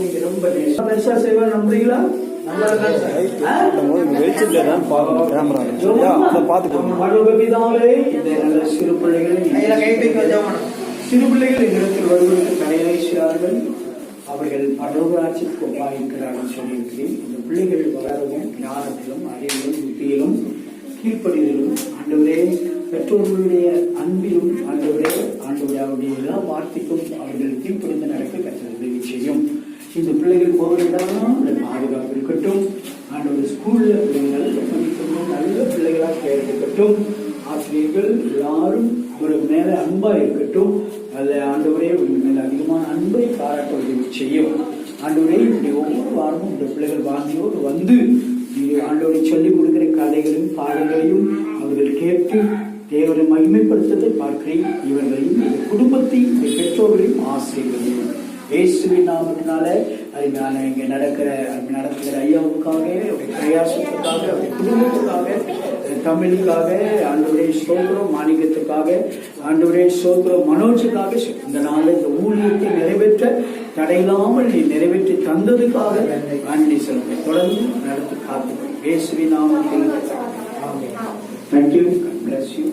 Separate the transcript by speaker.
Speaker 1: நீங்க ரொம்ப பெருசா செய்வா நம்புறீங்களா? சிறு பிள்ளைகள் என்னிடத்தில் வருவதற்கு தயாரிக்கிறார்கள், அவர்கள் பரலோகராட்சிக்கு ஒப்பாயிருக்கிறார்கள் சொல்லியிருக்கிறேன். இந்த பிள்ளைகள் வளரவும் ஞானத்திலும் அறிவிலும் புத்தியிலும் கீழ்ப்படிதலும் ஆண்டவரே பெற்றோர்களுடைய அன்பிலும் ஆண்டவரே அவருடைய எல்லா வார்த்தைக்கும் அவர்கள் கீழ்ப்படிந்து நடக்க கற்று உதவி செய்யும். இந்த பிள்ளைகள் போவதெல்லாம் பாதுகாப்பு இருக்கட்டும். ஆண்டவர் ஸ்கூல்ல பிள்ளைகள் படிக்கணும், நல்ல பிள்ளைகளா இருக்கட்டும். ஆசிரியர்கள் எல்லாரும் ஒரு மேல அன்பா இருக்கட்டும். அதுல ஆண்டவரே மேல அதிகமான அன்பை பாராட்ட உதவி செய்யும். ஆண்டவரே இப்படி ஒவ்வொரு வாரமும் இந்த பிள்ளைகள் வாங்கியோடு வந்து ஆண்டவரை சொல்லிக் கொடுக்கிற கதைகளையும் பாடங்களையும் அவர்கள் கேட்டு தேவரை மகிமைப்படுத்ததை பார்க்கிறேன். இவர்களையும் இந்த குடும்பத்தையும் இந்த பெற்றோர்களையும் ஆசீர்வதியும் இயேசுவின் நாமத்தினால. அதனால இங்க நடக்கிற ஐயாவுக்காக, அவருடைய பிரயாசத்துக்காக, அவருடைய குடும்பத்துக்காக, தமிழுக்காக ஆண்டவரே ஸ்தோத்திரம், மாணிக்கத்துக்காக ஆண்டவரே ஸ்தோத்திரம், மனோஜுக்காக இந்த நாள் இந்த ஊழியத்தை நிறைவேற்ற தடையில்லாமல் நீ நிறைவேற்றி தந்ததுக்காக ஆண்டி செல்வத்தை தொடர்ந்து நடத்தி காத்து இயேசுவின் நாமத்தில். Thank you. God bless you.